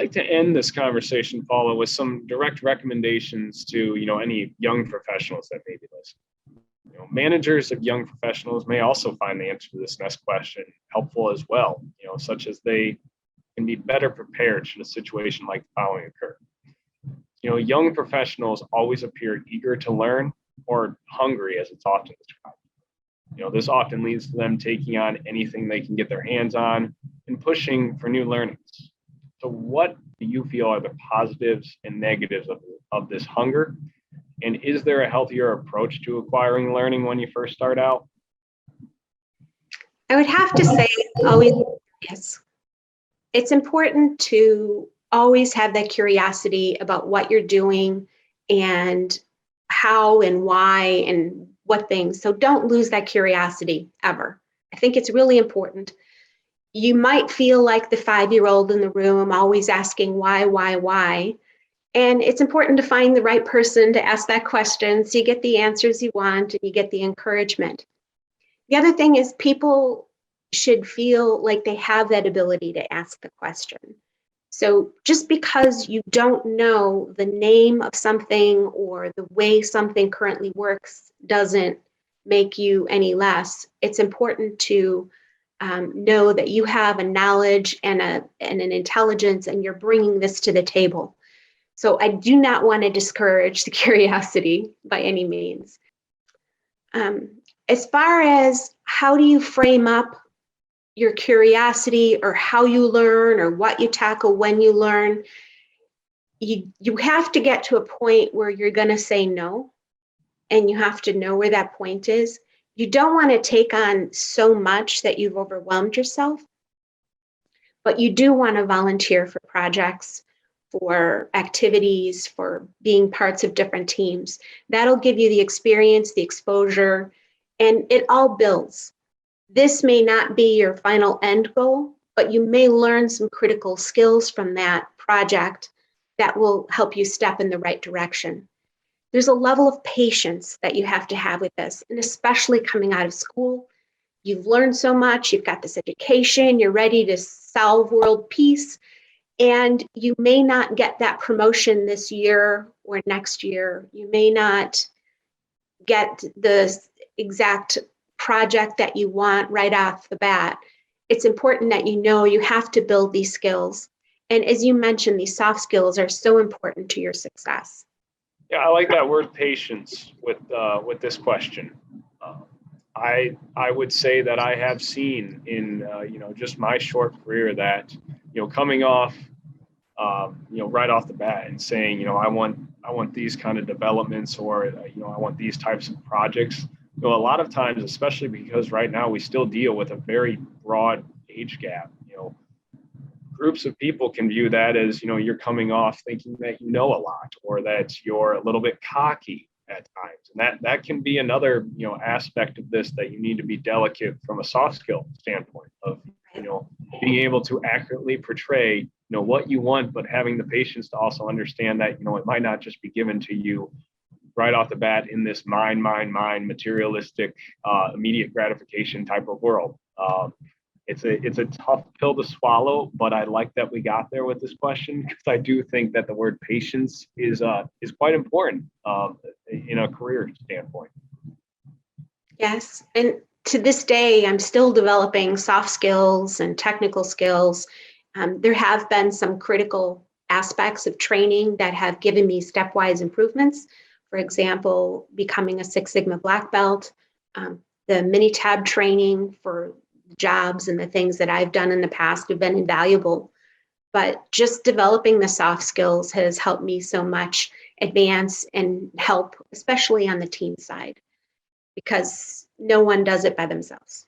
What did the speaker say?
like to end this conversation, Paula, with some direct recommendations to, any young professionals that may be listening. Managers of young professionals may also find the answer to this next question helpful as well, such as they can be better prepared should a situation like the following occur. Young professionals always appear eager to learn or hungry, as it's often described. This often leads to them taking on anything they can get their hands on and pushing for new learnings. So what do you feel are the positives and negatives of this hunger? And is there a healthier approach to acquiring learning when you first start out? I would have to say always yes. It's important to always have that curiosity about what you're doing and how and why and what things. So don't lose that curiosity ever. I think it's really important. You might feel like the 5-year-old in the room, always asking why? And it's important to find the right person to ask that question so you get the answers you want and you get the encouragement. The other thing is people should feel like they have that ability to ask the question. So just because you don't know the name of something or the way something currently works doesn't make you any less. It's important to know that you have a knowledge and an intelligence and you're bringing this to the table. So I do not want to discourage the curiosity by any means. As far as how do you frame up your curiosity or how you learn or what you tackle when you learn, you have to get to a point where you're going to say no, and you have to know where that point is. You don't want to take on so much that you've overwhelmed yourself, but you do want to volunteer for projects, for activities, for being parts of different teams. That'll give you the experience, the exposure, and it all builds. This may not be your final end goal, but you may learn some critical skills from that project that will help you step in the right direction. There's a level of patience that you have to have with this, and especially coming out of school. You've learned so much, you've got this education, you're ready to solve world peace, and you may not get that promotion this year or next year. You may not get the exact project that you want right off the bat. It's important that you have to build these skills. And as you mentioned, these soft skills are so important to your success. Yeah, I like that word patience with this question. I would say that I have seen in just my short career that coming off right off the bat and saying I want these kind of developments or I want these types of projects. A lot of times, especially because right now we still deal with a very broad age gap. Groups of people can view that as you're coming off thinking that you know a lot or that you're a little bit cocky at times, and that can be another aspect of this that you need to be delicate from a soft skill standpoint of being able to accurately portray what you want, but having the patience to also understand that it might not just be given to you right off the bat in this mine materialistic immediate gratification type of world. It's a tough pill to swallow, but I like that we got there with this question because I do think that the word patience is quite important in a career standpoint. Yes, and to this day, I'm still developing soft skills and technical skills. There have been some critical aspects of training that have given me stepwise improvements. For example, becoming a Six Sigma black belt, the mini-tab training for jobs and the things that I've done in the past have been invaluable. But just developing the soft skills has helped me so much advance and help, especially on the team side, because no one does it by themselves.